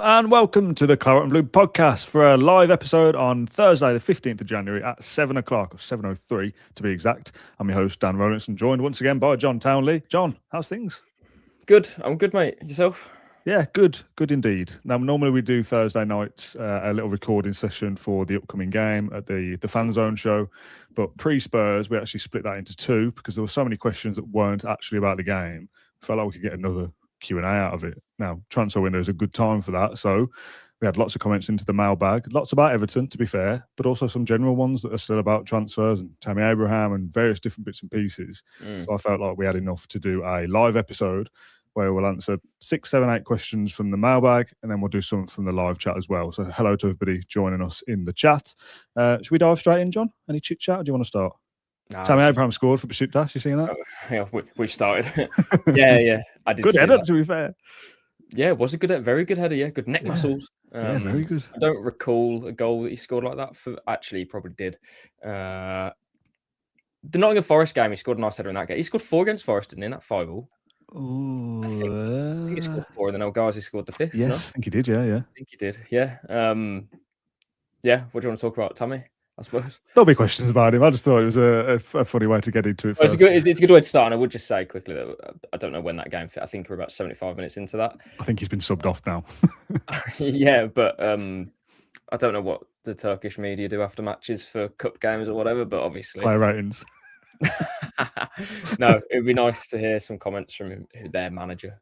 and welcome to the Claret and Blue podcast for a live episode on Thursday, the 15th of January at 7 o'clock, or 7:03 to be exact. I'm your host, Dan Rolinson, joined once again by John Townley. John, how's things? Good. I'm good, mate. Yourself? Yeah, good indeed. Now, normally we do Thursday nights a little recording session for the upcoming game at the Fan Zone show, but pre-Spurs, we actually split that into two because there were so many questions that weren't actually about the game. Felt like we could get another Q&A out of it. Now, transfer window is a good time for that, so we had lots of comments into the mailbag, lots about Everton, to be fair, but also some general ones that are still about transfers and Tammy Abraham and various different bits and pieces. So I felt like we had enough to do a live episode where we'll answer 6, 7, 8 questions from the mailbag, and then we'll do some from the live chat as well. So hello to everybody joining us in the chat. Should we dive straight in, John? Any chit chat, or do you want to start? No, Tammy Abraham scored for Besiktas. You seen that? Yeah, we started. yeah. I did. Good header, to be fair. Yeah, it was a good, very good header. Yeah, good neck muscles. Yeah, very good. I don't recall a goal that he scored like that. Actually, he probably did. The Nottingham Forest game, he scored a nice header in that game. He scored 4 against Forest, didn't he? In that 5-5. I think he scored 4, and then Elgazi scored the 5th. Yes, no? I think he did. Yeah. I think he did. Yeah. Yeah. What do you want to talk about, Tammy? I suppose there'll be questions about him. I just thought it was a funny way to get into it. It's a good way to start. And I would just say quickly that I don't know when that game fit. I think we're about 75 minutes into that. I think he's been subbed off now. Yeah, but I don't know what the Turkish media do after matches for cup games or whatever. But obviously, player ratings. No, it'd be nice to hear some comments from their manager.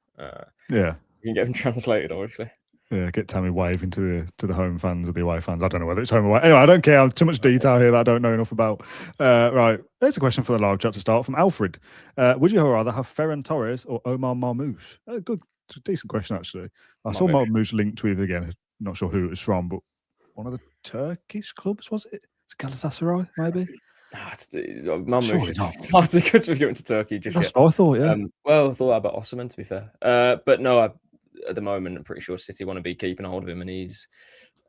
Yeah, you can get them translated, obviously. Yeah, get Tammy waving to the home fans or the away fans. I don't know whether it's home or away. Anyway, I don't care. Too much detail here that I don't know enough about. Right, there's a question for the live chat to start from Alfred. Would you rather have Ferran Torres or Omar Marmoush? Good, decent question actually. I saw Marmoush linked with, again, not sure who it was from, but one of the Turkish clubs, was it? It's Galatasaray, maybe? Marmoush is far too good to go into Turkey. That's what I thought, yeah. Well, I thought that about Osman, to be fair. But no, at the moment, I'm pretty sure City want to be keeping hold of him, and he's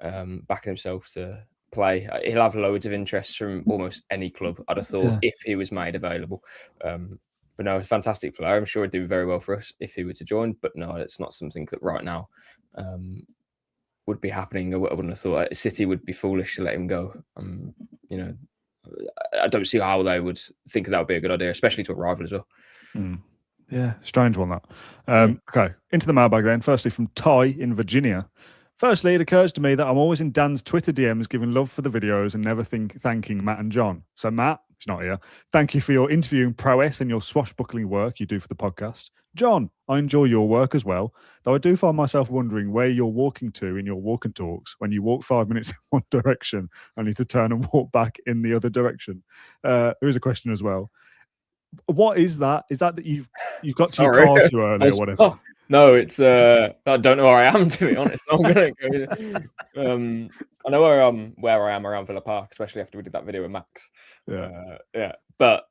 backing himself to play. He'll have loads of interest from almost any club, I'd have thought, if he was made available. But no, he's a fantastic player. I'm sure he'd do very well for us if he were to join. But no, it's not something that right now would be happening. I wouldn't have thought City would be foolish to let him go. I don't see how they would think that would be a good idea, especially to a rival as well. Yeah, strange one that. Okay, into the mailbag then. Firstly, from Ty in Virginia. Firstly, it occurs to me that I'm always in Dan's Twitter DMs giving love for the videos and never thanking Matt and John. So Matt, he's not here. Thank you for your interviewing prowess and your swashbuckling work you do for the podcast. John, I enjoy your work as well, though I do find myself wondering where you're walking to in your walk and talks when you walk 5 minutes in one direction only to turn and walk back in the other direction. There is a question as well. What is that? Is that you've got to your car too early or whatever? No, it's I don't know where I am, to be honest. I'm gonna go. I know where I am around Villa Park, especially after we did that video with Max. Yeah. But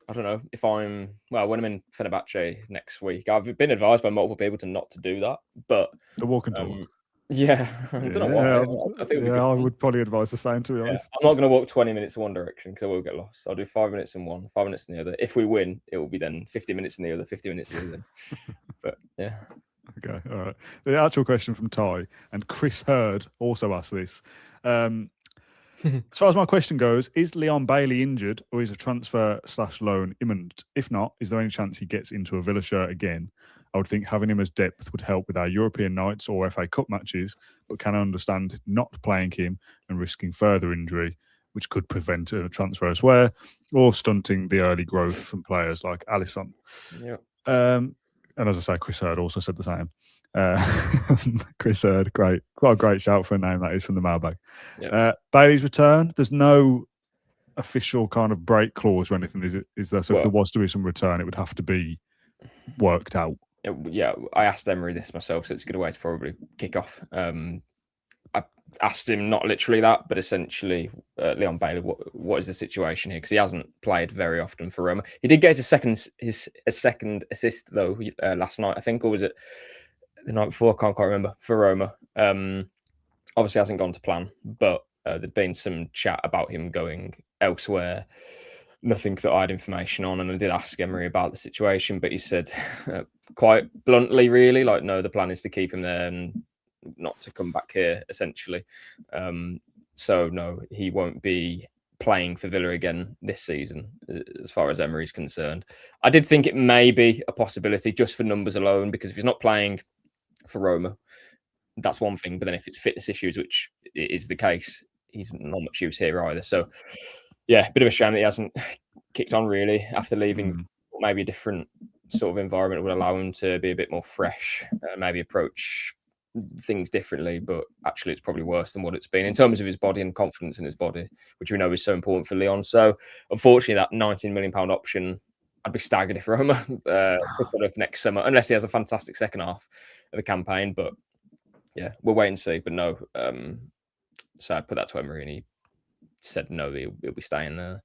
I don't know if when I'm in Fenerbahce next week. I've been advised by multiple people not to do that, but the walk and talk. Yeah, I don't know why. I think I would probably advise the same, to be honest. I'm not going to walk 20 minutes in one direction because I will get lost. I'll do 5 minutes in one, 5 minutes in the other. If we win, it will be then 50 minutes in the other, 50 minutes in the other. But yeah. Okay, all right. The actual question from Ty, and Chris Hurd also asked this. As far as my question goes, is Leon Bailey injured or is a transfer/loan imminent? If not, is there any chance he gets into a Villa shirt again? I would think having him as depth would help with our European nights or FA Cup matches, but can I understand not playing him and risking further injury, which could prevent a transfer elsewhere or stunting the early growth from players like Alisson? Yeah. And as I say, Chris Hurd also said the same. Chris Hurd, great. What a great shout for a name that is from the mailbag. Yep. Bailey's return, there's no official kind of break clause or anything, is there? So if there was to be some return, it would have to be worked out. Yeah, I asked Emery this myself, so it's a good way to probably kick off. I asked him not literally that, but essentially, Leon Bailey, what is the situation here? Because he hasn't played very often for Roma. He did get his second assist though last night, I think, or was it the night before? I can't quite remember, for Roma. Obviously, hasn't gone to plan, but there'd been some chat about him going elsewhere. Nothing that I had information on, and I did ask Emery about the situation, but he said quite bluntly, really, like, no, the plan is to keep him there, and not to come back here, essentially. So no, he won't be playing for Villa again this season, as far as Emery's concerned. I did think it may be a possibility just for numbers alone, because if he's not playing for Roma, that's one thing. But then if it's fitness issues, which is the case, he's not much use here either. So yeah, bit of a shame that he hasn't kicked on really after leaving. Maybe a different sort of environment would allow him to be a bit more fresh, maybe approach things differently, but actually it's probably worse than what it's been in terms of his body and confidence in his body, which we know is so important for Leon. So unfortunately, that £19 million option, I'd be staggered if Roma sort of next summer, unless he has a fantastic second half of the campaign. But yeah, we'll wait and see. But no, so I put that to Emery and he said no, he'll be staying there.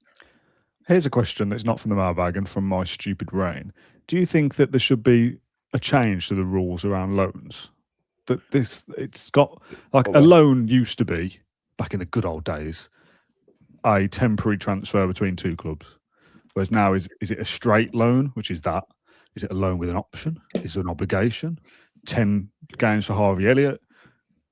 Here's a question that's not from the mailbag and from my stupid brain. Do you think that there should be a change to the rules around loans? That it's got like a loan used to be back in the good old days, a temporary transfer between two clubs, whereas now is it a straight loan, which is that? Is it a loan with an option? Is it an obligation? 10 games for Harvey Elliott,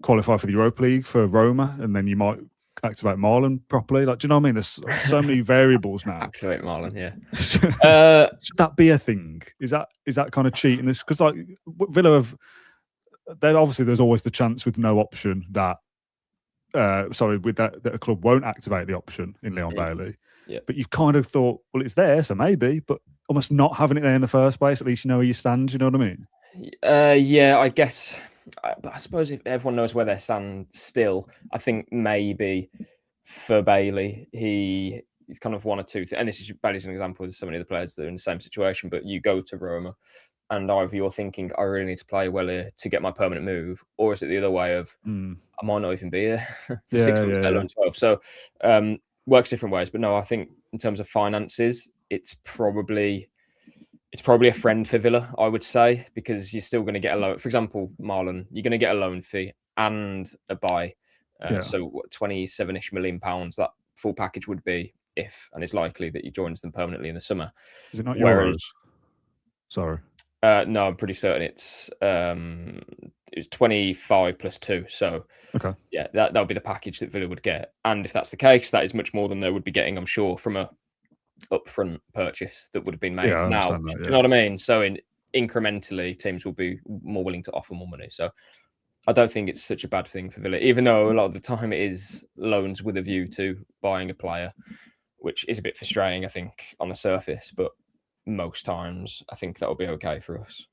qualify for the Europa League for Roma, and then you might activate Marlon properly. Like, do you know what I mean? There's so many variables now. Activate Marlon, yeah. Should that be a thing? Is that kind of cheating? This because like Villa have. Then obviously there's always the chance with no option that that a club won't activate the option in Leon Bailey. Yeah. But you've kind of thought, well, it's there, so maybe, but almost not having it there in the first place, at least you know where you stand, you know what I mean? Yeah, I guess. I suppose if everyone knows where they stand still, I think maybe for Bailey, he's kind of one or two things. And this is Bailey's an example of so many of the players that are in the same situation, but you go to Roma and either you're thinking, I really need to play well here to get my permanent move, or is it the other way of, I might not even be here for 6 months, let alone 12. So works different ways. But no, I think in terms of finances, it's probably a friend for Villa, I would say, because you're still going to get a loan. For example, Marlon, you're going to get a loan fee and a buy. So what, £27-ish million, that full package would be if, and it's likely that he joins them permanently in the summer. Is it not euros? Sorry. No, I'm pretty certain it was 25 plus 2. So okay, yeah, that'll be the package that Villa would get. And if that's the case, that is much more than they would be getting, I'm sure, from a upfront purchase that would have been made now. Do you know what I mean? So incrementally, teams will be more willing to offer more money. So I don't think it's such a bad thing for Villa, even though a lot of the time it is loans with a view to buying a player, which is a bit frustrating, I think, on the surface. But most times, I think that'll be okay for us.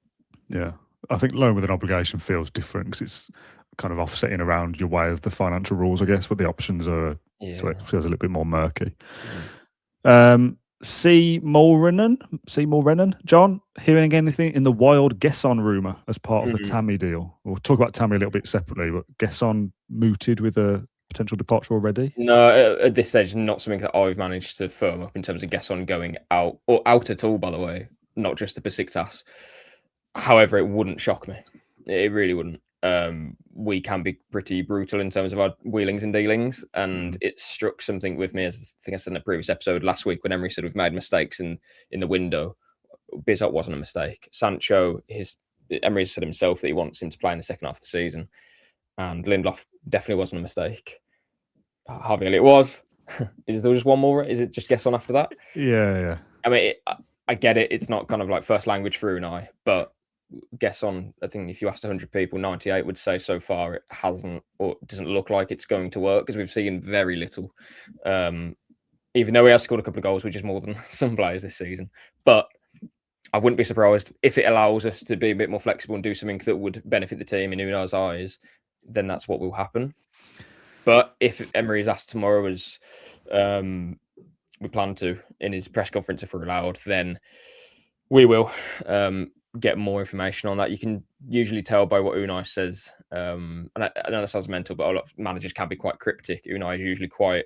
Yeah, I think loan with an obligation feels different because it's kind of offsetting around your way of the financial rules, I guess, but the options are, so it feels a little bit more murky. C. Mulrennan, John, hearing anything in the wild Gesson rumour as part of the Tammy deal? We'll talk about Tammy a little bit separately, but Gesson mooted with a potential departure already? No, at this stage, not something that I've managed to firm up in terms of Gesson going out, or out at all, by the way, not just to Besiktas. However, it wouldn't shock me. It really wouldn't. We can be pretty brutal in terms of our wheelings and dealings, and it struck something with me, as I think I said in a previous episode last week, when Emery said we've made mistakes in the window. Bizot wasn't a mistake. Sancho, Emery said himself that he wants him to play in the second half of the season, and Lindelof definitely wasn't a mistake. Harvey Elliott was. Is there just one more? Is it just Gesson after that? Yeah. I mean, I get it. It's not kind of like first language for Unai, but Gesson, I think if you asked 100 people, 98 would say so far it hasn't, or doesn't look like it's going to work, because we've seen very little. Even though he has scored a couple of goals, which is more than some players this season. But I wouldn't be surprised if it allows us to be a bit more flexible and do something that would benefit the team in Unai's eyes, then that's what will happen. But if Emery is asked tomorrow, as we plan to in his press conference, if we're allowed, then we will get more information on that. You can usually tell by what Unai says. And I know that sounds mental, but a lot of managers can be quite cryptic. Unai is usually quite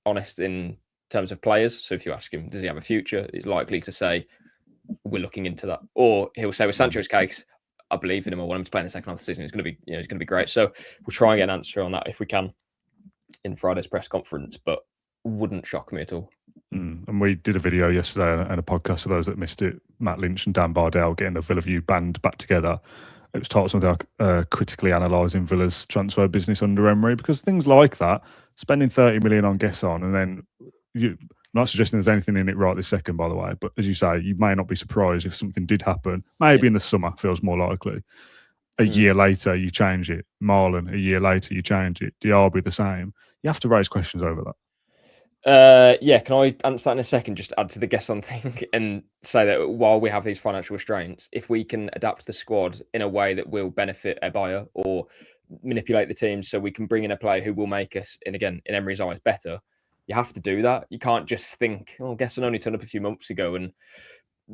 honest in terms of players. So if you ask him, does he have a future? He's likely to say, we're looking into that. Or he'll say, with Sancho's case, I believe in him. I want him to play in the second half of the season. It's going to be, it's going to be great. So we'll try and get an answer on that if we can in Friday's press conference, but wouldn't shock me at all. And we did a video yesterday and a podcast for those that missed it. Matt Lynch and Dan Bardell getting the Villa View band back together. it was titled something like critically analysing Villa's transfer business under Emery, because things like that, spending 30 million on Gesson, and then I'm not suggesting there's anything in it right this second, by the way, but as you say, you may not be surprised if something did happen. Maybe in the summer feels more likely. A year later, you change it. Marlon, a year later, you change it. Diaby, the same. You have to raise questions over that. Yeah, can I answer that in a second? Just add to the Gesson thing and say that while we have these financial restraints, if we can adapt the squad in a way that will benefit a buyer or manipulate the team so we can bring in a player who will make us, and again, in Emery's eyes, better, you have to do that. You can't just think, oh, Gesson only turned up a few months ago and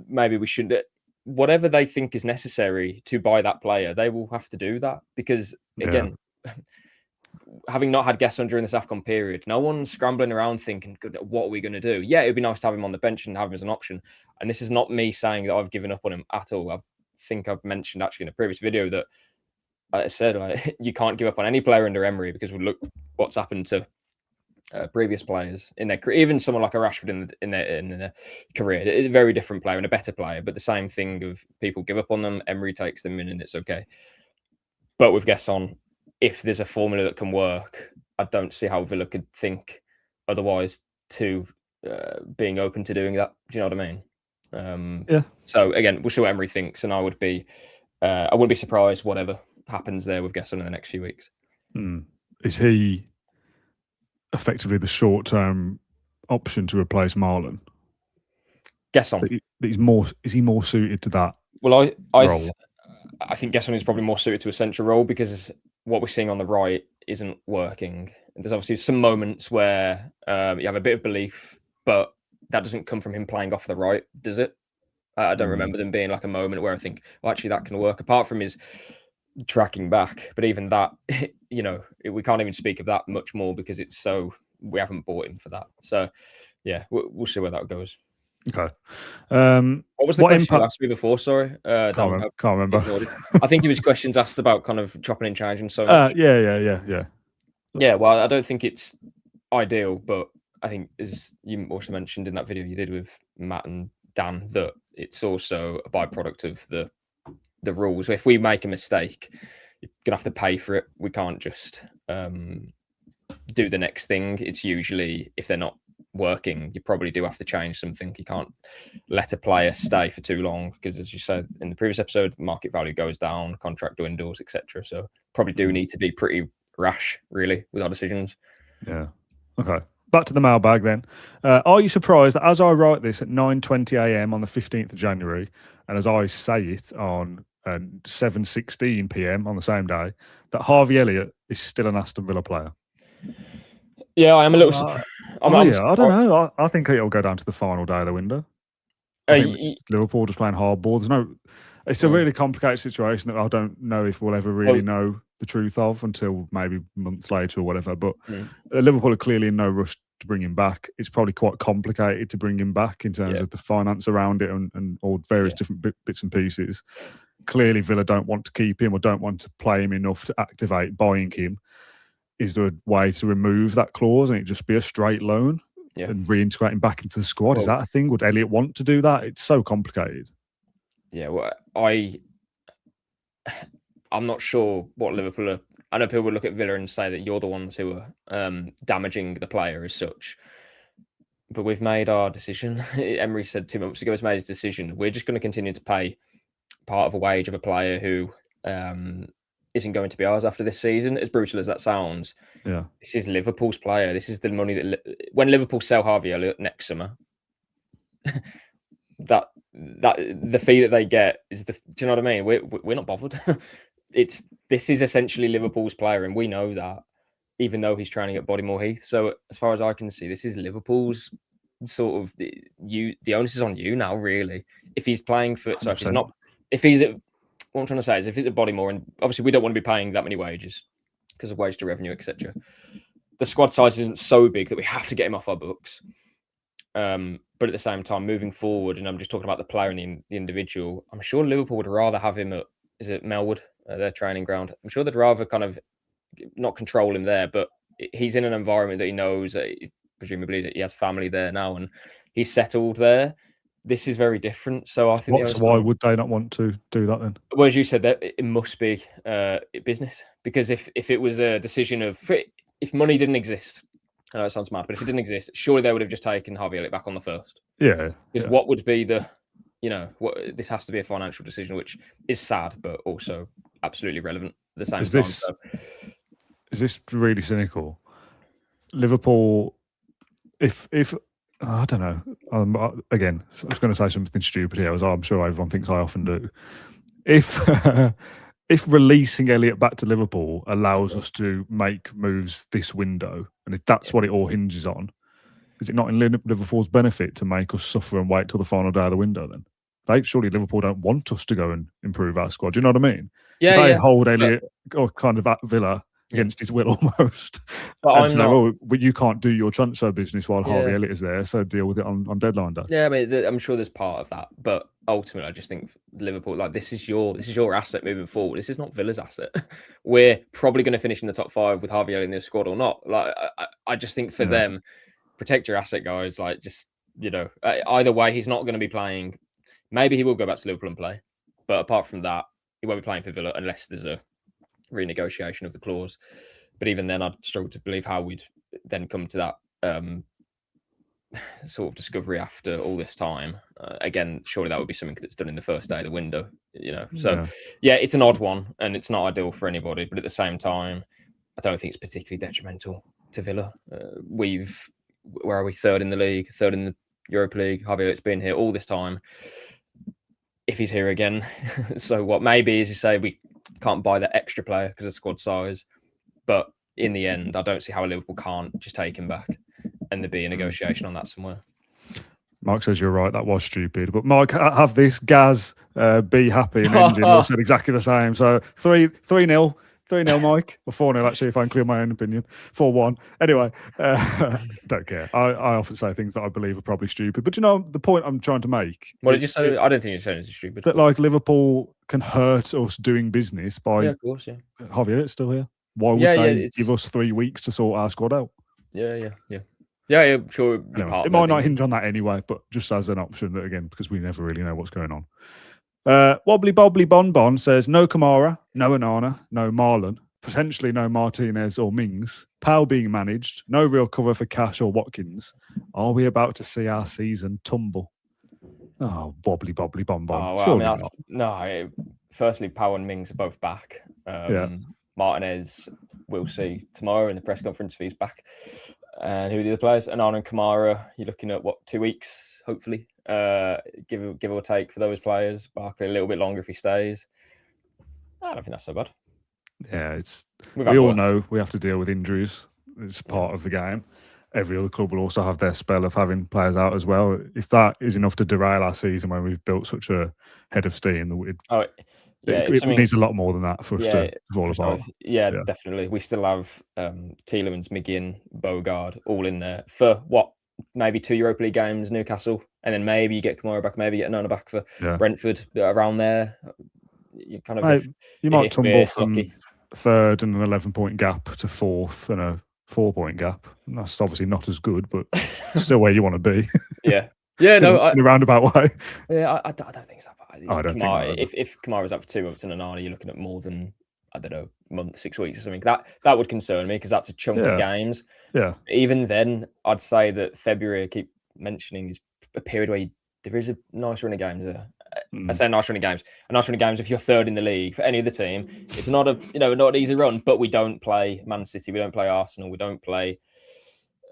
maybe we shouldn't. Whatever they think is necessary to buy that player, they will have to do that because, again, having not had Gesson during this AFCON period, no one's scrambling around thinking, "Good, what are we going to do?" Yeah, it'd be nice to have him on the bench and have him as an option. And this is not me saying that I've given up on him at all. I think I've mentioned actually in a previous video that I said you can't give up on any player under Emery because we look what's happened to previous players in their career. Even someone like a Rashford in their career, a very different player and a better player, but the same thing of people give up on them. Emery takes them in, and it's okay. But with Gesson, if there's a formula that can work, I don't see how Villa could think otherwise to being open to doing that. Do you know what I mean? Yeah. So again, we'll see what Emery thinks, and I wouldn't be surprised whatever happens there with Gesson in the next few weeks. Is he effectively the short-term option to replace Marlon? Gesson. Is he more suited to that? Well, I think Gesson is probably more suited to a central role because what we're seeing on the right isn't working. And there's obviously some moments where you have a bit of belief, but that doesn't come from him playing off the right, does it? I don't remember them being like a moment where I think, well, actually, that can work, apart from his tracking back. But even that, we can't even speak of that much more because we haven't bought him for that. So, yeah, we'll see where that goes. Okay. What was the question you asked me before? Sorry. Can't remember. I think it was questions asked about kind of chopping and changing so much. Yeah. Well, I don't think it's ideal, but I think, as you also mentioned in that video you did with Matt and Dan, that it's also a byproduct of the rules. If we make a mistake, you're gonna have to pay for it. We can't just do the next thing. It's usually, if they're not working, you probably do have to change something. You can't let a player stay for too long because, as you said in the previous episode, market value goes down, contract dwindles, etc. So probably do need to be pretty rash, really, with our decisions. Yeah. Okay. Back to the mailbag then. Are you surprised that as I write this at 9:20 a.m. on the 15th of January, and as I say it on 7:16 p.m. on the same day, that Harvey Elliott is still an Aston Villa player? Yeah, I am a little surprised. I don't know. I think it'll go down to the final day of the window. Liverpool just playing hardball. It's a really complicated situation that I don't know if we'll ever really know the truth of until maybe months later or whatever. But Liverpool are clearly in no rush to bring him back. It's probably quite complicated to bring him back in terms of the finance around it and all various different bits and pieces. Clearly, Villa don't want to keep him or don't want to play him enough to activate buying him. Is there a way to remove that clause and it just be a straight loan and reintegrate him back into the squad? Is that a thing? Would Elliott want to do that? It's so complicated. Yeah, well, I'm not sure what Liverpool are. I know people would look at Villa and say that you're the ones who are damaging the player as such. But we've made our decision. Emery said 2 months ago he's made his decision. We're just going to continue to pay part of a wage of a player who isn't going to be ours after this season. As brutal as that sounds, this is Liverpool's player. This is the money that when Liverpool sell Harvey Elliott next summer, that the fee that they get is the. Do you know what I mean? We're not bothered. This is essentially Liverpool's player, and we know that, even though he's training at Bodymore Heath. So as far as I can see, this is Liverpool's sort of the onus is on you now, really. If he's playing for, so if he's at, what I'm trying to say is if he's at Bodymore, and obviously we don't want to be paying that many wages because of wage to revenue, etc. The squad size isn't so big that we have to get him off our books. But at the same time, moving forward, and I'm just talking about the player and the individual, I'm sure Liverpool would rather have him at, is it Melwood, their training ground? I'm sure they'd rather kind of not control him there, but he's in an environment that he knows, presumably that he has family there now, and he's settled there. this is very different. So I think why would they not want to do that then? Well, as you said, that it must be business, because if it was a decision of if money didn't exist, I know it sounds mad, but if it didn't exist, surely they would have just taken Harvey Elliott back on the first. Yeah. Because what would be this has to be a financial decision, which is sad, but also absolutely relevant at the same time. Is this really cynical? Liverpool, if I don't know. Again, I was going to say something stupid here, as I'm sure everyone thinks I often do. If releasing Elliott back to Liverpool allows us to make moves this window, and if that's what it all hinges on, is it not in Liverpool's benefit to make us suffer and wait till the final day of the window then? Surely Liverpool don't want us to go and improve our squad. Do you know what I mean? Yeah, they hold Elliott or kind of at Villa against his will almost. But you can't do your transfer business while Harvey Elliott is there, so deal with it on deadline day. Yeah, I mean, I'm sure there's part of that, but ultimately, I just think Liverpool, this is your asset moving forward. This is not Villa's asset. We're probably going to finish in the top 5 with Harvey Elliott in the squad or not. I just think for them, protect your asset, guys. Either way, he's not going to be playing. Maybe he will go back to Liverpool and play, but apart from that, he won't be playing for Villa unless there's a renegotiation of the clause. But even then, I'd struggle to believe how we'd then come to that sort of discovery after all this time. Again, surely that would be something that's done in the first day of the window, So it's an odd one, and it's not ideal for anybody. But at the same time, I don't think it's particularly detrimental to Villa. Where are we? 3rd in the league, 3rd in the Europa League. Harvey Elliott's been here all this time. If he's here again, so what? Maybe, as you say, we can't buy that extra player because of squad size. But in the end, I don't see how Liverpool can't just take him back and there be a negotiation on that somewhere. Mike says you're right. That was stupid. But Mike, have this. Gaz, be happy. And Engine all said exactly the same. So 3-0. 3-0, Mike. Or 4-0, actually, if I include my own opinion. 4-1. Anyway, don't care. I often say things that I believe are probably stupid. But the point I'm trying to make? What did you say? I don't think you're saying it's stupid. That Liverpool can hurt us doing business by... Yeah, of course, yeah. Harvey Elliott's still here. Why would they give us 3 weeks to sort our squad out? Yeah, sure. Anyway, it might not hinge on that anyway, but just as an option, again, because we never really know what's going on. Wobbly Bobbly Bonbon says, no Kamara, no Onana, no Marlon, potentially no Martinez or Mings, Powell being managed, no real cover for Cash or Watkins. Are we about to see our season tumble? Oh, Wobbly Bobbly Bonbon. Oh, well, no, firstly, Powell and Mings are both back. Martinez, we'll see tomorrow in the press conference if he's back. And who are the other players? Onana and Kamara, you're looking at, 2 weeks, hopefully. Give or take for those players. Barkley a little bit longer if he stays. I don't think that's so bad. Yeah, we all know we have to deal with injuries. It's part of the game. Every other club will also have their spell of having players out as well. If that is enough to derail our season when we've built such a head of steam, it needs a lot more than that for us to fall apart. Yeah, definitely. We still have Tielemans, McGinn, Bogard all in there for maybe 2 Europa League games, Newcastle, and then maybe you get Kamara back, maybe you get Onana back for Brentford, around there. You kind of you might tumble from 3rd and an 11-point gap to 4th and a 4-point gap. And that's obviously not as good, but still where you want to be. Yeah, in a roundabout way. Yeah, I don't think so. I don't think if Kamara's up for 2 months and Onana, you're looking at more than, I don't know, a month, 6 weeks or something. That would concern me because that's a chunk of games. Yeah. Even then, I'd say that February, I keep mentioning, is a period where there is a nice run of games there. I say nice run of games. A nice run of games if you're 3rd in the league for any other team. It's not not an easy run, but we don't play Man City, we don't play Arsenal, we don't play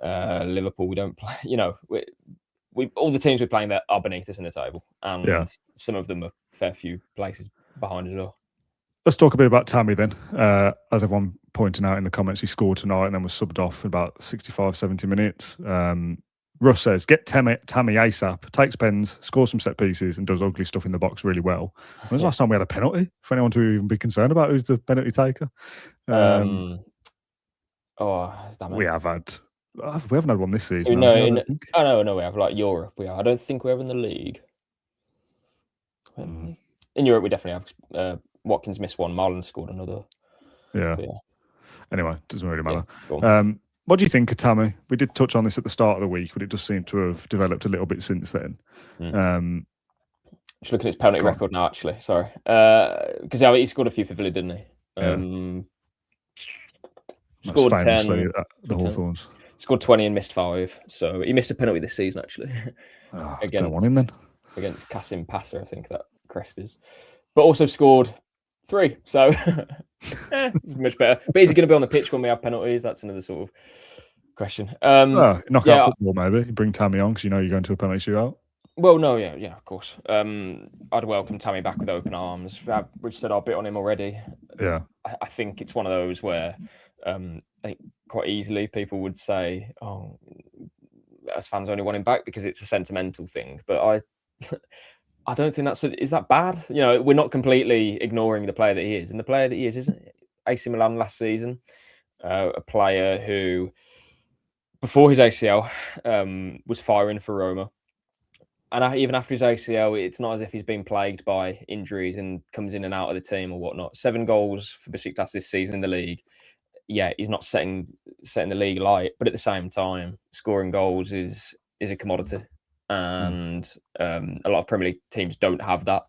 Liverpool, we don't play, we all the teams we're playing there are beneath us in the table, and some of them are a fair few places behind as well. Let's talk a bit about Tammy then. As everyone pointing out in the comments, he scored tonight and then was subbed off in about 65, 70 minutes. Russ says, get Tammy ASAP, takes pens, scores some set pieces and does ugly stuff in the box really well. When was the last time we had a penalty? For anyone to even be concerned about who's the penalty taker? We have had... We haven't had one this season. No, we have Europe. I don't think we have in the league. In Europe, we definitely have. Watkins missed one. Marlon scored another. Yeah. Anyway, doesn't really matter. Yeah, What do you think of Tammy? We did touch on this at the start of the week, but it does seem to have developed a little bit since then. Just looking at his penalty record now, actually. Sorry. Because he scored a few for Villa, didn't he? Scored famously 10. At the Hawthorns. Scored 20 and missed 5. So he missed a penalty this season, actually. Don't want him then. Against Kasim Passer, I think that crest is. But also scored 3. So it's much better. But is he going to be on the pitch when we have penalties? That's another sort of question. Knockout football, maybe. You bring Tammy on because you know you're going to a penalty shootout. Well, no, yeah, of course. I'd welcome Tammy back with open arms. We've said our bit on him already. Yeah. I think it's one of those where I think quite easily people would say, oh, as fans only want him back because it's a sentimental thing. But I don't think is that bad? You know, we're not completely ignoring the player that he is. And the player that he is, isn't AC Milan last season, a player who, before his ACL, was firing for Roma. And even after his ACL, it's not as if he's been plagued by injuries and comes in and out of the team or whatnot. 7 goals for Besiktas this season in the league. Yeah, he's not setting the league light, but at the same time, scoring goals is a commodity. And a lot of Premier League teams don't have that.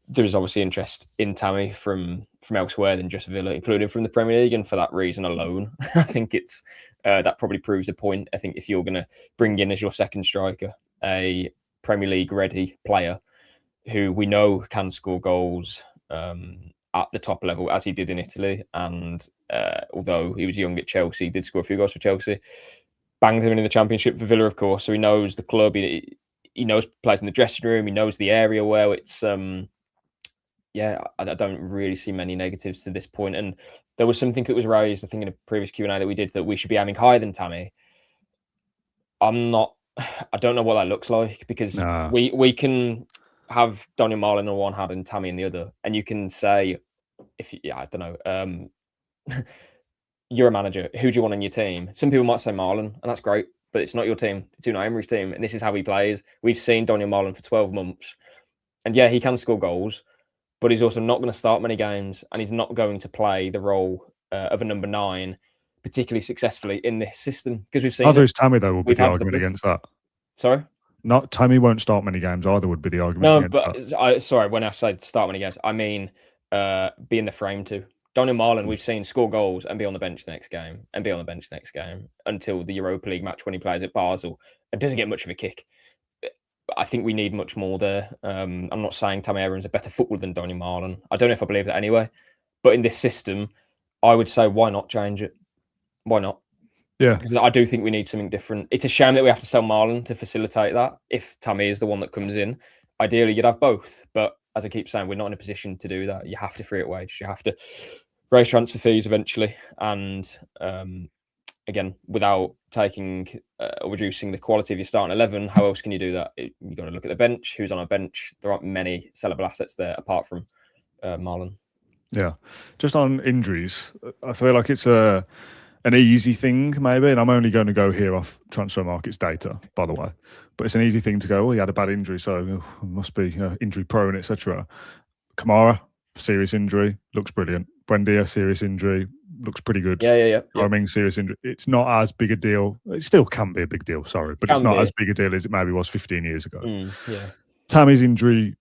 There is obviously interest in Tammy from elsewhere than just Villa, including from the Premier League. And for that reason alone, I think it's that probably proves the point. I think if you're going to bring in as your second striker a Premier League ready player who we know can score goals at the top level, as he did in Italy, and although he was young at Chelsea, he did score a few goals for Chelsea. Banged him in the Championship for Villa, of course, so he knows the club. He knows players in the dressing room. He knows the area well. It's I don't really see many negatives to this point. And there was something that was raised, I think, in a previous Q&A that we did, that we should be aiming higher than Tammy. I don't know what that looks like, because we can have Daniel Marlin on one hand and Tammy in the other, and you can say, I don't know, you're a manager, who do you want on your team? Some people might say Marlin, and that's great, but it's not your team. It's Unai Emery's team, and this is how he plays. We've seen Daniel Marlin for 12 months, and yeah, he can score goals, but he's also not going to start many games, and he's not going to play the role of a number 9 particularly successfully in this system, because we've seen. Others, Tammy, though, will be the argument against that. Sorry? Not Tammy won't start many games either, would be the argument. Sorry, when I say start many games, I mean be in the frame too. Daniel Marlin, we've seen score goals and be on the bench the next game, and be on the bench the next game until the Europa League match when he plays at Basel and doesn't get much of a kick. I think we need much more there. I'm not saying Tammy Abraham's a better footballer than Daniel Marlin. I don't know if I believe that anyway. But in this system, I would say, why not change it? Why not? Yeah. Because I do think we need something different. It's a shame that we have to sell Marlon to facilitate that. If Tammy is the one that comes in, ideally you'd have both. But as I keep saying, we're not in a position to do that. You have to free up wage. You have to raise transfer fees eventually. And again, without taking or reducing the quality of your starting 11, how else can you do that? You've got to look at the bench. Who's on our bench? There aren't many sellable assets there apart from Marlon. Yeah. Just on injuries, I feel like it's an easy thing, maybe, and I'm only going to go here off transfer markets data, by the way. But it's an easy thing to go, he had a bad injury, so must be injury prone, etc. Kamara, serious injury, looks brilliant. Buendia, serious injury, looks pretty good. Yeah. I mean, serious injury. It's not as big a deal. It still can be a big deal, sorry, but it's not as big a deal as it maybe was 15 years ago. Yeah. Tammy's injury,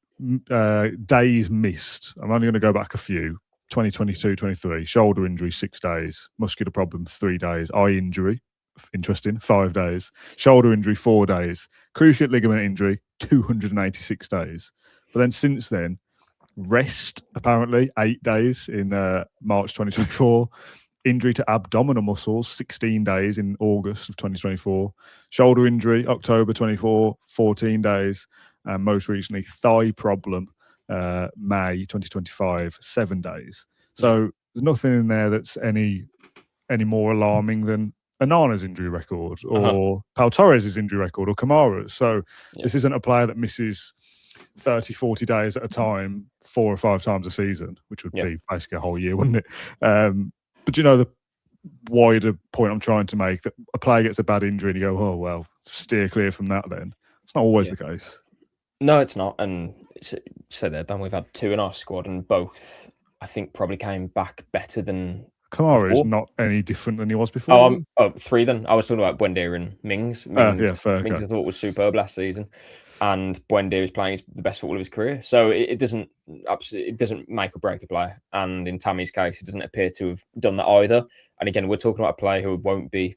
days missed. I'm only going to go back a few. 2022, 23, shoulder injury, 6 days, muscular problem, 3 days, eye injury, interesting, 5 days, shoulder injury, 4 days, cruciate ligament injury, 286 days. But then since then, rest, apparently, 8 days in March 2024, injury to abdominal muscles, 16 days in August of 2024, shoulder injury, October 24, 14 days, and most recently, thigh problem, May 2025, 7 days. So there's nothing in there that's any more alarming than Onana's injury record or Pau Torres' injury record or Kamara's. So this isn't a player that misses 30, 40 days at a time 4 or 5 times a season, which would be basically a whole year, wouldn't it? But the wider point I'm trying to make, that a player gets a bad injury and you go, oh, well, steer clear from that then. It's not always the case. No, it's not. And so there, Dan, we've had 2 in our squad, and both, I think, probably came back better than Kamara is Before. not any different than he was Oh, before. three then. I was talking about Buendia and Mings. Yeah, fair. Mings Okay. I thought was superb last season, and Buendia is playing the best football of his career. So it doesn't make or break a player. And in Tammy's case, it doesn't appear to have done that either. And again, we're talking about a player who won't be,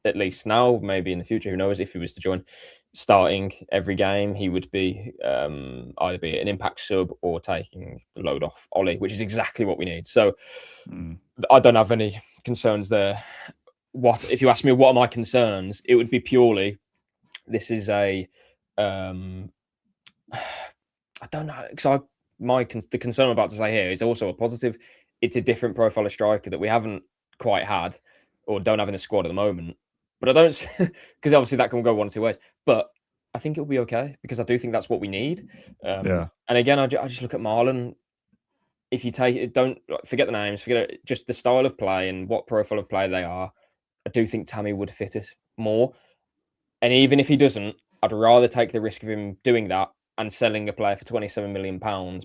at least now, maybe in the future, who knows, if he was to join starting every game, he would be either be an impact sub or taking the load off Ollie, which is exactly what we need. So I don't have any concerns there. If you ask me what are my concerns, it would be purely this is a I don't know, because the concern I'm about to say here is also a positive. It's a different profile of striker that we haven't quite had or don't have in the squad at the moment. But I don't, because obviously that can go one or two ways. But I think it'll be okay because I do think that's what we need. And again, I just look at Marlon. If you don't forget the names, forget just the style of play and what profile of play they are. I do think Tammy would fit us more. And even if he doesn't, I'd rather take the risk of him doing that and selling a player for £27 million,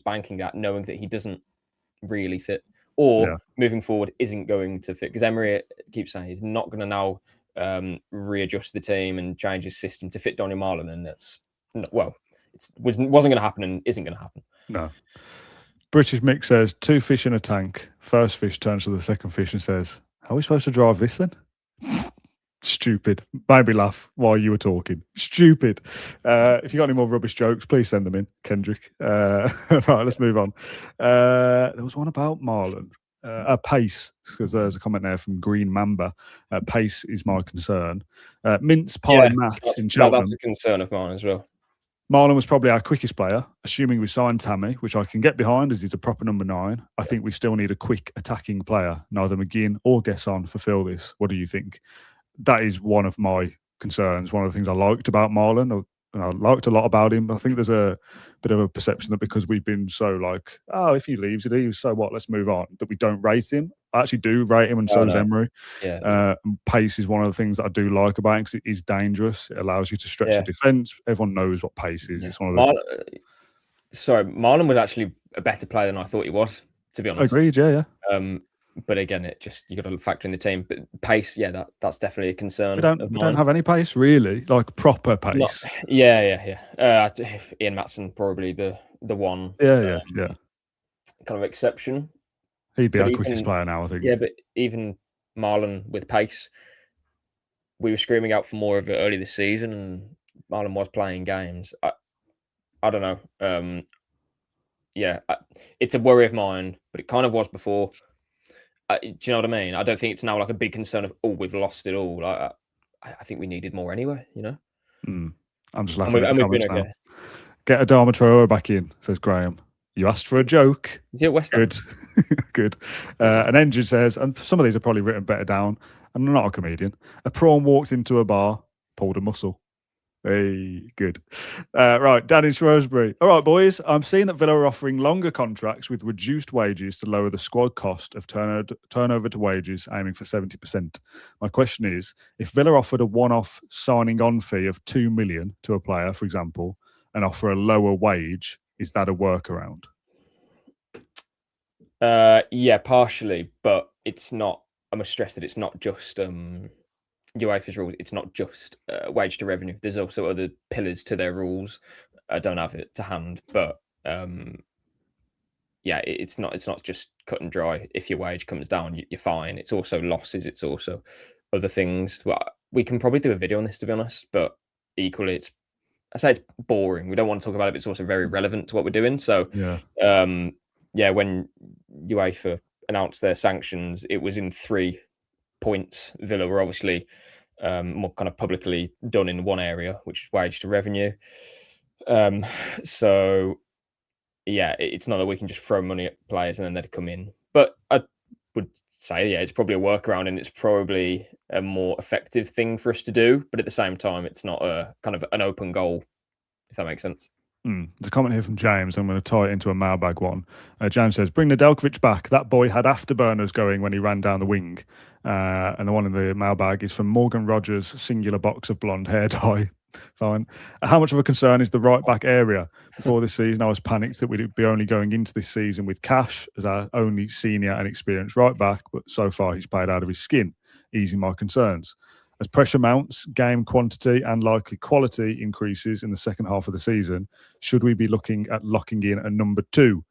banking that, knowing that he doesn't really fit, or moving forward isn't going to fit. Because Emery keeps saying he's not going to now readjust the team and change his system to fit Donny Marlon, and it wasn't going to happen and isn't going to happen. No. British Mick says 2 fish in a tank. First fish turns to the second fish and says, "How are we supposed to drive this then?" Stupid. Made me laugh while you were talking. Stupid. If you got any more rubbish jokes, please send them in, Kendrick. Right, let's move on. There was one about Marlon. Pace, because there's a comment there from Green Mamba. Pace is my concern. Mince Pie Matt in Cheltenham. That's a concern of mine as well. Marlon was probably our quickest player, assuming we signed Tammy, which I can get behind as he's a proper number 9. I think we still need a quick attacking player. Neither McGinn or Gesson fulfill this. What do you think? That is one of my concerns. One of the things I liked about Marlon, and I liked a lot about him. I think there's a bit of a perception that because we've been so like, oh, if he leaves, so what? Let's move on. That we don't rate him. I actually do rate him, and so does Emery. And pace is one of the things that I do like about him because it is dangerous. It allows you to stretch the defence. Everyone knows what pace is. It's one of the... Marlon was actually a better player than I thought he was, to be honest. Agreed, yeah. But again, you got to factor in the team. But pace, that's definitely a concern. We don't have any pace, really, like proper pace. Ian Matson probably the one. Yeah. Kind of exception. He'd be our quickest player now, I think. Yeah, but even Marlon with pace, we were screaming out for more of it early this season, and Marlon was playing games. I don't know. It's a worry of mine, but it kind of was before. Do you know what I mean? I don't think it's now like a big concern of, we've lost it all. I think we needed more anyway, you know? I'm just laughing at the comments now. Get Adama Traore back in, says Graham. You asked for a joke. Is it West Ham? Good. Good. An Engine says, and some of these are probably written better down, and I'm not a comedian. A prawn walked into a bar, pulled a muscle. Hey, good. Right, Dan in Shrewsbury. All right, boys. I'm seeing that Villa are offering longer contracts with reduced wages to lower the squad cost of turnover to wages, aiming for 70%. My question is, if Villa offered a one-off signing-on fee of $2 million to a player, for example, and offer a lower wage, is that a workaround? Yeah, partially, but it's not. I must stress that it's not just UEFA's rules. It's not just wage to revenue. There's also other pillars to their rules. I don't have it to hand, but it's not just cut and dry. If your wage comes down, you're fine. It's also losses. It's also other things. Well, we can probably do a video on this, to be honest, but equally, it's boring. We don't want to talk about it, but it's also very relevant to what we're doing. So, when UEFA announced their sanctions, it was in 3 points. Villa were obviously more kind of publicly done in one area, which is wage to revenue. It's not that we can just throw money at players and then they'd come in. But I would say, it's probably a workaround, and it's probably a more effective thing for us to do. But at the same time, it's not a kind of an open goal, if that makes sense. There's a comment here from James. I'm going to tie it into a mailbag one. James says, bring Nedeljkovic back. That boy had afterburners going when he ran down the wing. And the one in the mailbag is from Morgan Rogers' singular box of blonde hair dye. Fine. How much of a concern is the right back area? Before this season, I was panicked that we'd be only going into this season with Cash as our only senior and experienced right back, but so far he's played out of his skin, easing my concerns. As pressure mounts, game quantity and likely quality increases in the second half of the season, should we be looking at locking in a number 2?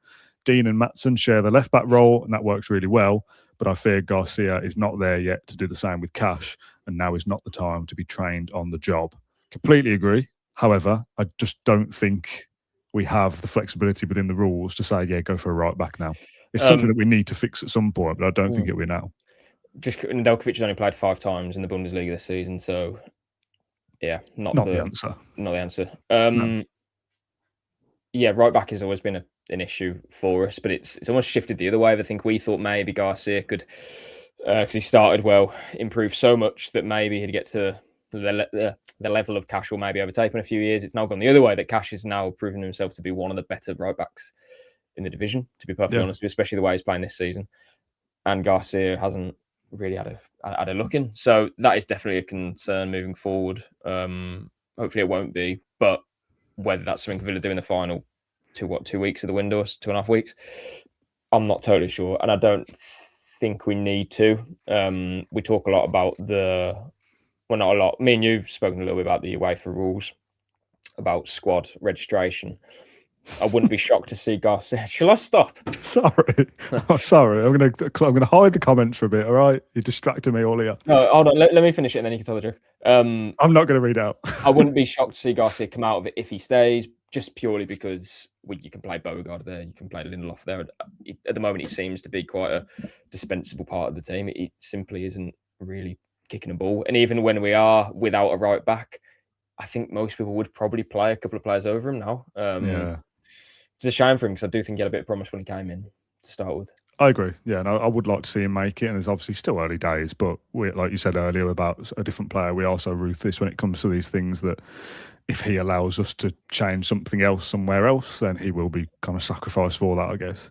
Dean and Matson share the left back role, and that works really well, but I fear Garcia is not there yet to do the same with Cash, and now is not the time to be trained on the job. Completely agree. However, I just don't think we have the flexibility within the rules to say, yeah, go for a right back now. It's something that we need to fix at some point, but I don't think it will now. Just Nedeljkovic has only played 5 times in the Bundesliga this season, so yeah, not the answer. Not the answer. No. Yeah, right back has always been an issue for us, but it's almost shifted the other way. I think we thought maybe Garcia could, because he started well, improve so much that maybe he'd get to the level of Cash will maybe overtake in a few years. It's now gone the other way, that Cash is now proven himself to be one of the better right backs in the division, to be perfectly honest with you, especially the way he's playing this season. And Garcia hasn't really had a look in. So that is definitely a concern moving forward. Hopefully it won't be, but whether that's something Villa do in the final 2 weeks of the window, 2.5 weeks, I'm not totally sure. And I don't think we need to. We talk a lot about well, not a lot. Me and you've spoken a little bit about the UEFA rules, about squad registration. I wouldn't be shocked to see Garcia. Shall I stop? Sorry. Oh, sorry. I'm gonna hide the comments for a bit. All right, you're distracting me all here. No, hold on. Let me finish it, and then you can tell the truth. I'm not going to read out. I wouldn't be shocked to see Garcia come out of it if he stays, just purely because you can play Beauregard there, you can play Lindelof there. At the moment, he seems to be quite a dispensable part of the team. He simply isn't really kicking a ball, and even when we are without a right back, I think most people would probably play a couple of players over him now. Yeah. It's a shame for him because I do think he had a bit of promise when he came in to start with. I agree. Yeah, no, I would like to see him make it, and it's obviously still early days. But like you said earlier about a different player, we are so ruthless when it comes to these things that if he allows us to change something else somewhere else, then he will be kind of sacrificed for that, I guess.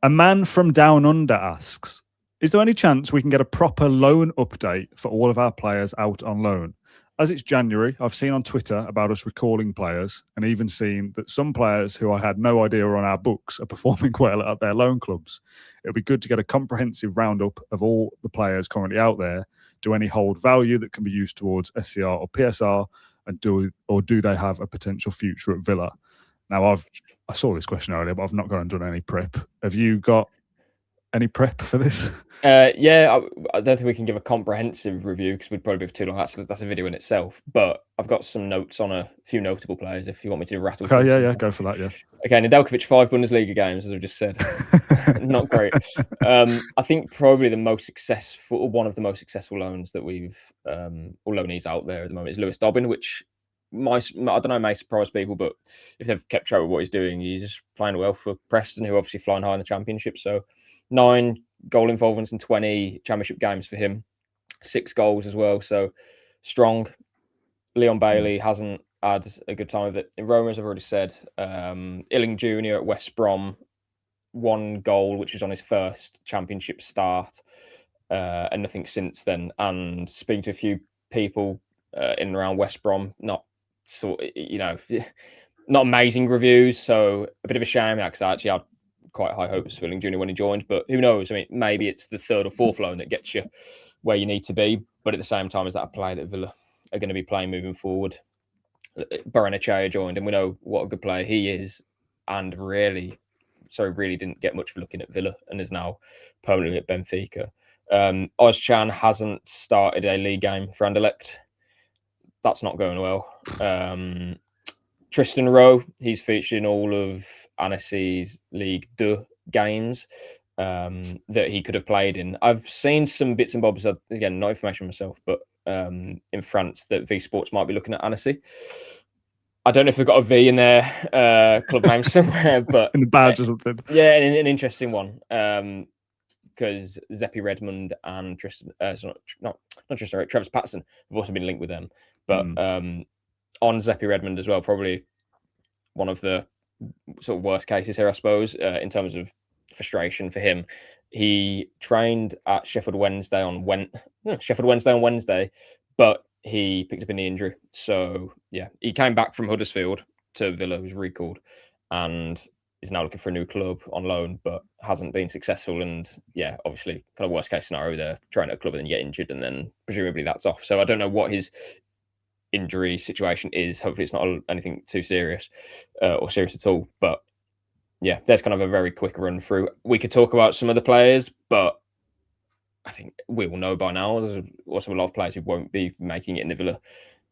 A man from down under asks, is there any chance we can get a proper loan update for all of our players out on loan? As it's January, I've seen on Twitter about us recalling players, and even seen that some players who I had no idea were on our books are performing well at their loan clubs. It would be good to get a comprehensive roundup of all the players currently out there. Do any hold value that can be used towards SCR or PSR, and do they have a potential future at Villa? Now, I saw this question earlier, but I've not gone and done any prep. Have you got any prep for this? Yeah, I don't think we can give a comprehensive review because we'd probably be too long. That's a video in itself. But I've got some notes on a few notable players if you want me to rattle through. Yeah, go for that, yeah. Okay, Nedeljkovic, 5 Bundesliga games, as I've just said. Not great. I think probably one of the most successful loans that we've, or loanees out there at the moment is Lewis Dobbin, which I don't know, may surprise people, but if they've kept track with what he's doing, he's just playing well for Preston, who are obviously flying high in the Championship. So 9 goal involvements in 20 Championship games for him, 6 goals as well. So strong. Leon Bailey hasn't had a good time with it. In Roma, as I've already said, Illing Jr. at West Brom, 1 goal, which was on his first Championship start, and nothing since then. And speaking to a few people in and around West Brom, not amazing reviews. So a bit of a shame because I actually had quite high hopes for Illing Jr. when he joined, but who knows? I mean, maybe it's the 3rd or 4th loan that gets you where you need to be. But at the same time, is that a player that Villa are going to be playing moving forward? Barrenechea joined, and we know what a good player he is, and really didn't get much for looking at Villa, and is now permanently at Benfica. Ozcan hasn't started a league game for Anderlecht. That's not going well. Tristan Rowe, he's featured in all of Annecy's League 2 games that he could have played in. I've seen some bits and bobs, again, not information myself, but in France that V Sports might be looking at Annecy. I don't know if they've got a V in their club name somewhere, but in the badge or something. Yeah, an interesting one. Because Zeppi Redmond and Travis Patterson have also been linked with them. But on Zeppi Redmond as well, probably one of the sort of worst cases here, I suppose, in terms of frustration for him. He trained at Sheffield Wednesday on Wednesday, but he picked up a knee injury. So yeah, he came back from Huddersfield to Villa, was recalled, and is now looking for a new club on loan, but hasn't been successful. And yeah, obviously, kind of worst case scenario, they're trying at a club and then you get injured, and then presumably that's off. So I don't know what his injury situation is. Hopefully, it's not anything too serious or serious at all. But yeah, there's kind of a very quick run through. We could talk about some of the players, but I think we will know by now. There's also a lot of players who won't be making it in the Villa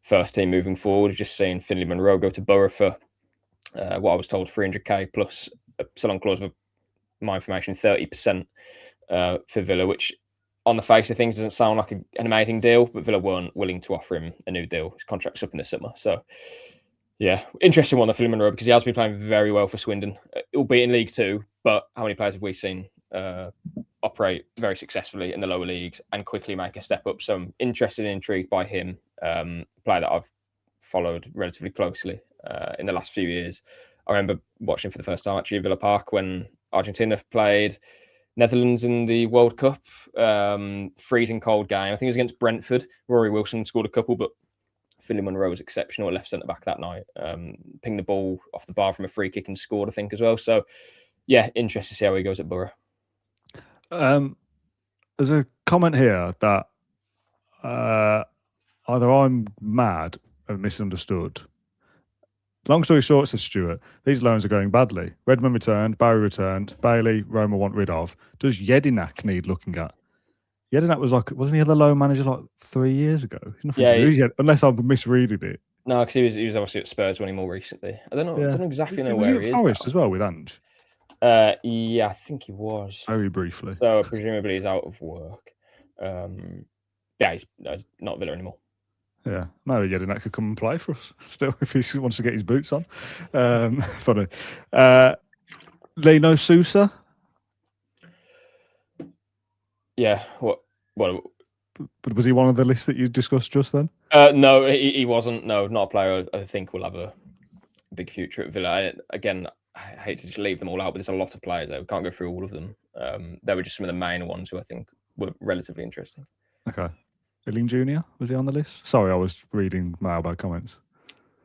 first team moving forward. Just seeing Finley Monroe go to Borough for what I was told, 300k plus a sell-on clause of, my information, 30% for Villa, which on the face of things doesn't sound like an amazing deal, but Villa weren't willing to offer him a new deal. His contract's up in the summer. So yeah, interesting one, the Finley Monroe, because he has been playing very well for Swindon. It'll be in League Two, but how many players have we seen operate very successfully in the lower leagues and quickly make a step up? So I'm interested and intrigued by him, a player that I've followed relatively closely in the last few years. I remember watching for the first time actually at Villa Park when Argentina played Netherlands in the World Cup. Freezing cold game. I think it was against Brentford. Rory Wilson scored a couple, but Finley Monroe was exceptional at left centre back that night. Pinged the ball off the bar from a free kick and scored, I think, as well. So yeah, interested to see how he goes at Borough. There's a comment here that either I'm mad or misunderstood. Long story short, says Stuart, these loans are going badly. Redmond returned, Barry returned, Bailey, Roma want rid of. Does Jedinak need looking at? Jedinak was wasn't he the loan manager like 3 years ago? Nothing to do yet, unless I'm misreading it. No, because he was obviously at Spurs when he more recently. I don't exactly know where he is. Forest as well with Ange? Yeah, I think he was. Very briefly. So presumably he's out of work. Yeah, he's not Villa anymore. Yeah, maybe Jedinak could come and play for us still if he wants to get his boots on. Funny. Lino Sousa. Yeah, what? But was he one of the lists that you discussed just then? No, he wasn't. No, not a player I think will have a big future at Villa. Again, I hate to just leave them all out, but there's a lot of players there. We can't go through all of them. They were just some of the main ones who I think were relatively interesting. Okay. Billing Jr., was he on the list? Sorry, I was reading mailbag comments.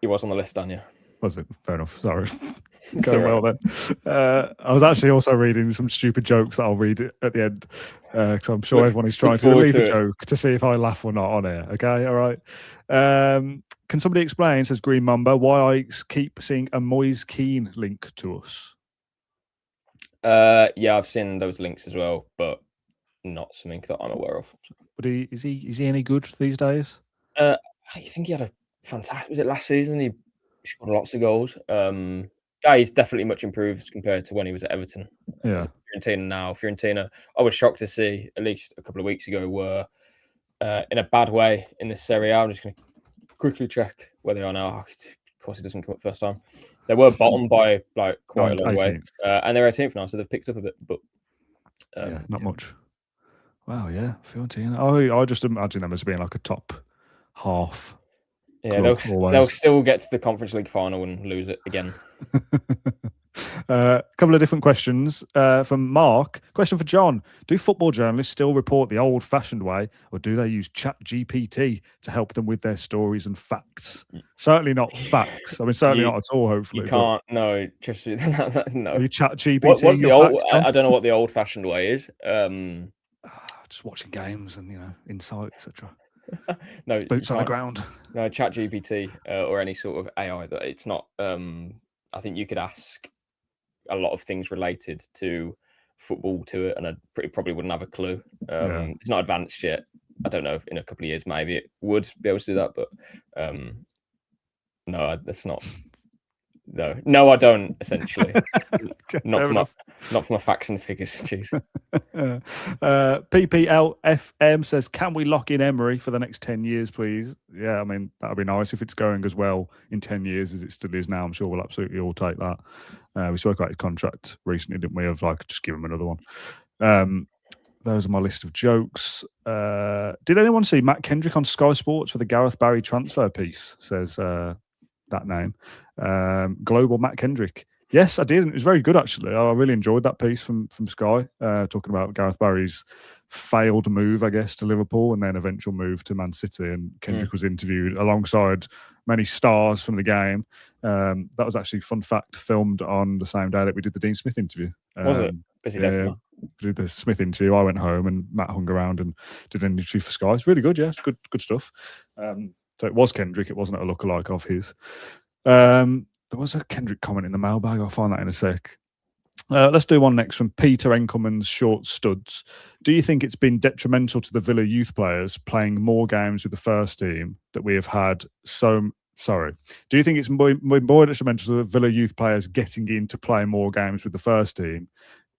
He was on the list, Daniel. Was it? Fair enough. Sorry. Go well then. I was actually also reading some stupid jokes that I'll read at the end because I'm sure everyone is trying to leave a joke to see if I laugh or not on here. Okay, all right. Can somebody explain, says Green Mamba, why I keep seeing a Moise Keane link to us? Yeah, I've seen those links as well, but not something that I'm aware of. But is he any good these days? I think he had a fantastic. Was it last season? He scored lots of goals. Yeah, he's definitely much improved compared to when he was at Everton. Yeah. Fiorentina now. Fiorentina, I was shocked to see at least a couple of weeks ago were in a bad way in this Serie A. I'm just going to quickly check where they are now. Of course, it doesn't come up first time. They were bottom by like quite a long way, and they're 18th now, so they've picked up a bit. But yeah, not much. Wow, yeah, Fiorentina. I just imagine them as being like a top half. Yeah, they'll still get to the Conference League final and lose it again. A couple of different questions from Mark. Question for John. Do football journalists still report the old-fashioned way, or do they use ChatGPT to help them with their stories and facts? Certainly not facts. I mean, certainly not at all, hopefully. You can't, no. Just, no. You ChatGPT what's the old, I don't know what the old-fashioned way is. Just watching games and, insight, etc. No, boots on the ground. No, ChatGPT or any sort of AI. That it's not. I think you could ask a lot of things related to football to it, and I probably wouldn't have a clue. It's not advanced yet. I don't know. In a couple of years, maybe it would be able to do that, but no, that's not. No, I don't. Essentially, not from my facts and figures. Jeez. PPLFM says, "Can we lock in Emery for the next 10 years, please?" Yeah, I mean that'd be nice if it's going as well in 10 years as it still is now. I'm sure we'll absolutely all take that. We spoke about his contract recently, didn't we? Of like just give him another one. Those are my list of jokes. Did anyone see Matt Kendrick on Sky Sports for the Gareth Barry transfer piece? Says that name. Global Matt Kendrick. Yes, I did. And it was very good, actually. I really enjoyed that piece from Sky, talking about Gareth Barry's failed move, I guess, to Liverpool and then eventual move to Man City. And Kendrick was interviewed alongside many stars from the game. That was actually, fun fact, filmed on the same day that we did the Dean Smith interview. Was it? Busy day for Matt. Did the Smith interview. I went home and Matt hung around and did an interview for Sky. It's really good, yeah. It's good stuff. So it was Kendrick. It wasn't a lookalike of his. There was a Kendrick comment in the mailbag. I'll find that in a sec. Let's do one next from Peter Enkelman's Short Studs. Do you think it's been detrimental to the Villa youth players playing more games with the first team that we have had do you think it's more detrimental to the Villa youth players getting in to play more games with the first team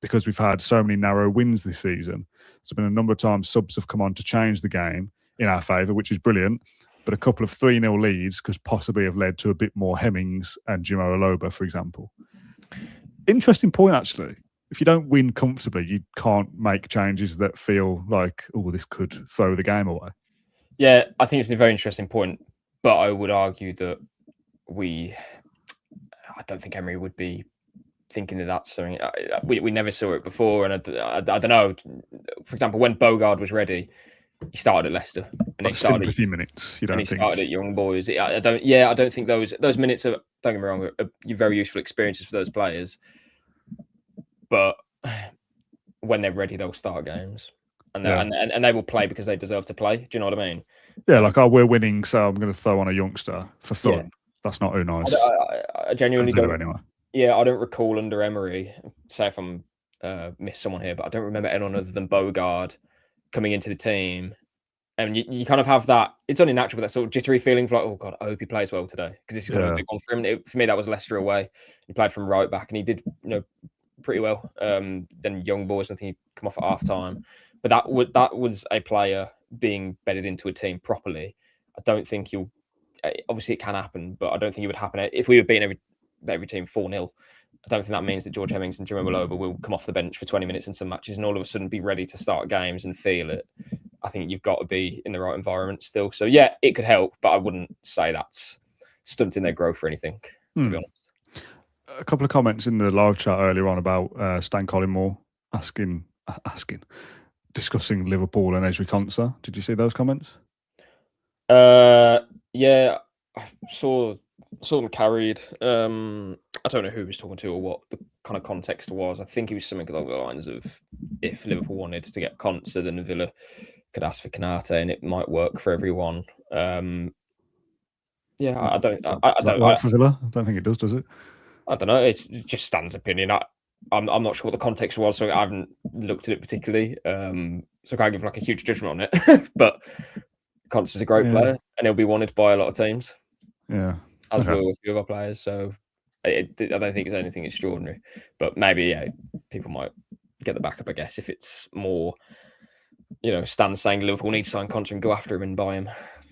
because we've had so many narrow wins this season? There's been a number of times subs have come on to change the game in our favour, which is brilliant. But a couple of 3-0 leads could possibly have led to a bit more Hemmings and Jimo Aloba, for example. Interesting point, actually. If you don't win comfortably, you can't make changes that feel like, oh, this could throw the game away. Yeah, I think it's a very interesting point. But I would argue that I don't think Emery would be thinking that that's something. We never saw it before. And I don't know. For example, when Bogard was ready, he started at Leicester, and he started sympathy minutes. You don't think? Started at Young Boys. I don't think those minutes are. Don't get me wrong, are very useful experiences for those players. But when they're ready, they'll start games, and they will play because they deserve to play. Do you know what I mean? Yeah, like, oh, we're winning, so I'm going to throw on a youngster for fun. Yeah. That's not nice. I genuinely don't. Anyway. Yeah, I don't recall under Emery. Say if I'm missed someone here, but I don't remember anyone other than Bogard coming into the team. And you kind of have that. It's only natural, but that sort of jittery feeling for like, oh God, I hope he plays well today because this is going to be a big one for him. For me, that was Leicester away. He played from right back, and he did, pretty well. Then Young Boys, I think he come off at half time, but that was a player being bedded into a team properly. I don't think he'll. Obviously, it can happen, but I don't think it would happen if we were beating every team 4-0. I don't think that means that George Hemmings and Jimo Aloba will come off the bench for 20 minutes in some matches and all of a sudden be ready to start games and feel it. I think you've got to be in the right environment still. So, yeah, it could help, but I wouldn't say that's stunting their growth or anything, to be honest. A couple of comments in the live chat earlier on about Stan Collymore discussing Liverpool and Ezri Konsa. Did you see those comments? Yeah, I saw them carried. I don't know who he was talking to or what the kind of context was. I think it was something along the lines of if Liverpool wanted to get Konsa, then Villa could ask for Kanate and it might work for everyone. I don't work for Villa. I don't think it does it? I don't know. It's just Stan's opinion. I'm not sure what the context was, so I haven't looked at it particularly. So I can't give like a huge judgment on it. But Konsa's a great player, and he'll be wanted by a lot of teams. Yeah, as will a few of our players. So I don't think it's anything extraordinary, but maybe people might get the backup. I guess if it's more, Stan saying Liverpool need to sign Konsa and go after him and buy him.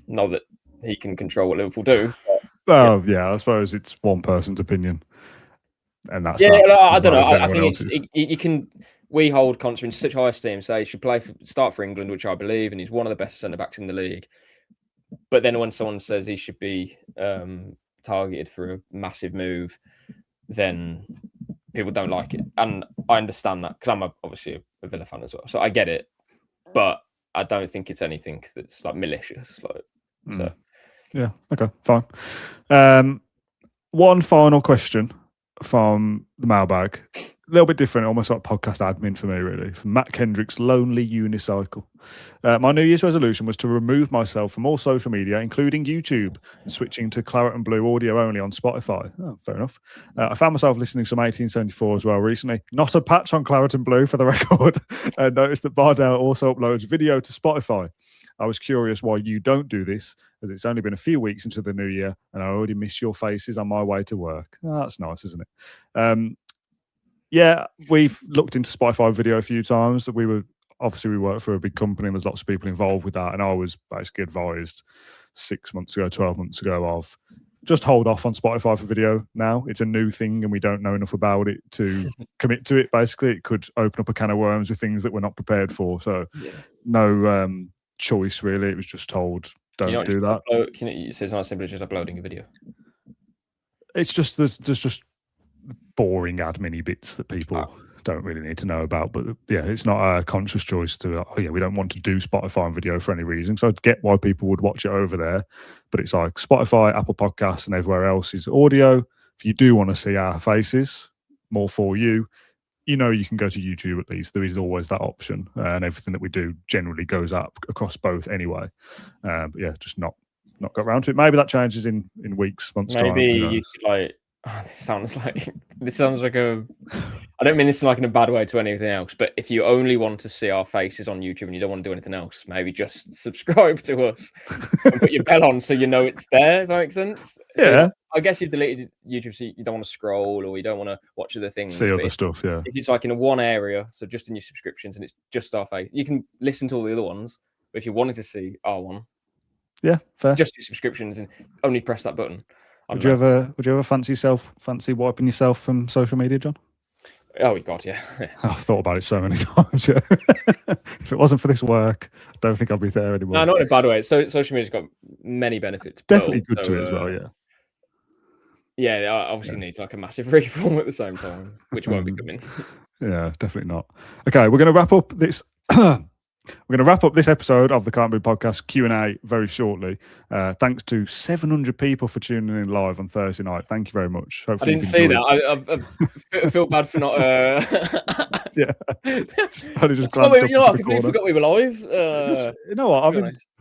Not that he can control what Liverpool do. Well, I suppose it's one person's opinion, and that's I don't know. I think you can. We hold Konsa in such high esteem. Say he should start for England, which I believe, and he's one of the best centre backs in the league. But then when someone says he should be targeted for a massive move, then people don't like it, and I understand that because I'm obviously a Villa fan as well, so I get it. But I don't think it's anything that's like malicious. So. Yeah. Okay. Fine. One final question from the mailbag. A little bit different, almost like podcast admin for me, really. From Matt Kendrick's Lonely Unicycle. My New Year's resolution was to remove myself from all social media, including YouTube, and switching to Claret and Blue audio only on Spotify. Oh, fair enough. I found myself listening to some 1874 as well recently. Not a patch on Claret and Blue, for the record. Noticed that Bardell also uploads video to Spotify. I was curious why you don't do this, as it's only been a few weeks into the new year and I already miss your faces on my way to work. Oh, that's nice, isn't it? We've looked into Spotify video a few times. We work for a big company and there's lots of people involved with that. And I was basically advised 6 months ago, 12 months ago of just hold off on Spotify for video now. It's a new thing and we don't know enough about it to commit to it. Basically, it could open up a can of worms with things that we're not prepared for. So no choice, really. It was just told, don't do that. It says not simply just uploading a video. It's just there's just boring admin bits that people don't really need to know about. But yeah, it's not a conscious choice to, we don't want to do Spotify and video for any reason. So I get why people would watch it over there. But it's like Spotify, Apple Podcasts, and everywhere else is audio. If you do want to see our faces, more for you, you can go to YouTube at least. There is always that option. And everything that we do generally goes up across both anyway. But yeah, just not got around to it. Maybe that changes in weeks, months' time. Maybe you should like. Oh, this sounds like a. I don't mean this like in a bad way to anything else, but if you only want to see our faces on YouTube and you don't want to do anything else, maybe just subscribe to us and put your bell on so you know it's there. If that makes sense. Yeah. So I guess you've deleted YouTube so you don't want to scroll or you don't want to watch other things. See other stuff, yeah. If it's like in one area, so just in your subscriptions and it's just our face, you can listen to all the other ones. But if you wanted to see our one, yeah, fair. Just your subscriptions and only press that button. Would you ever fancy wiping yourself from social media, John? Oh God, yeah. I've thought about it so many times. Yeah. If it wasn't for this work, I don't think I'd be there anymore. No, not in a bad way. So social media's got many benefits. Definitely good to it as well. Yeah. Yeah, I obviously need like a massive reform at the same time, which won't be coming. Yeah, definitely not. Okay, we're going to wrap up this. We're going to wrap up this episode of the Can't Be Podcast Q&A very shortly. Thanks to 700 people for tuning in live on Thursday night. Thank you very much. Hopefully I didn't see that. I feel bad for not. Yeah, I just glanced up. I completely forgot we were live. You know what? I've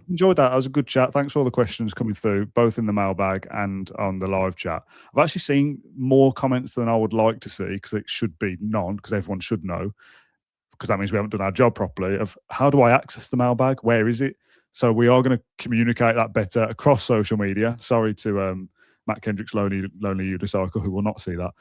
enjoyed that. That was a good chat. Thanks for all the questions coming through, both in the mailbag and on the live chat. I've actually seen more comments than I would like to see because it should be none because everyone should know. Because that means we haven't done our job properly of how do I access the mailbag? Where is it? So we are going to communicate that better across social media. Sorry to Matt Kendrick's Lonely Unicycle, who will not see that.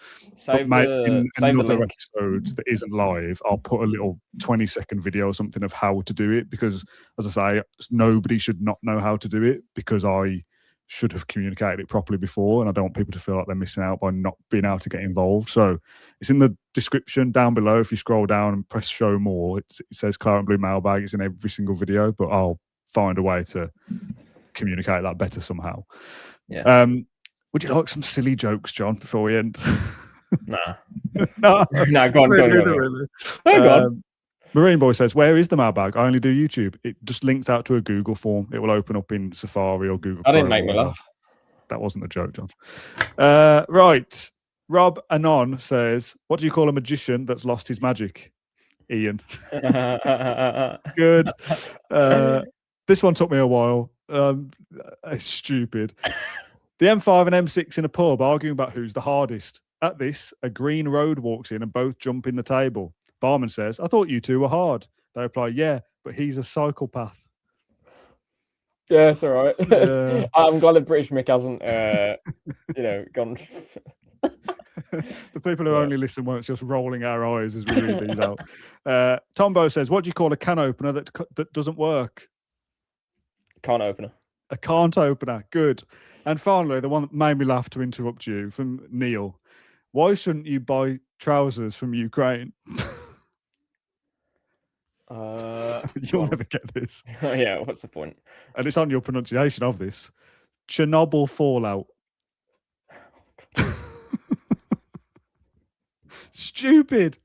In another episode that isn't live, I'll put a little 20-second video or something of how to do it because, as I say, nobody should not know how to do it because I should have communicated it properly before, and I don't want people to feel like they're missing out by not being able to get involved. So it's in the description down below. If you scroll down and press show more, it says Claret and Blue Mailbag. It's in every single video, but I'll find a way to communicate that better somehow. Yeah. Would you like some silly jokes, John, before we end? Nah. No, go on. Really. Go on. Marine Boy says, where is the mailbag? I only do YouTube. It just links out to a Google form. It will open up in Safari or Google. I didn't make me laugh. That wasn't a joke, John. Right. Rob Anon says, what do you call a magician that's lost his magic? Ian. Good. This one took me a while. It's stupid. The M5 and M6 in a pub arguing about who's the hardest. At this, a green road walks in and both jump in the table. Barman says, I thought you two were hard. They reply, yeah, but he's a psychopath. Yeah, it's all right. Yeah. I'm glad that British Mick hasn't, gone. The people who only listen won't see us rolling our eyes as we read these out. Tombo says, what do you call a can opener that doesn't work? Can't opener. A can't opener. Good. And finally, the one that made me laugh to interrupt you from Neil. Why shouldn't you buy trousers from Ukraine? You'll never get this. Yeah, what's the point? And it's on your pronunciation of this. Chernobyl fallout. Stupid.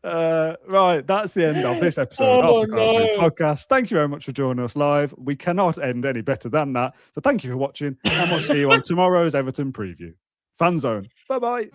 Right, that's the end of this episode of the podcast. Thank you very much for joining us live. We cannot end any better than that. So thank you for watching, and we'll see you on tomorrow's Everton preview. Fan Zone. Bye-bye.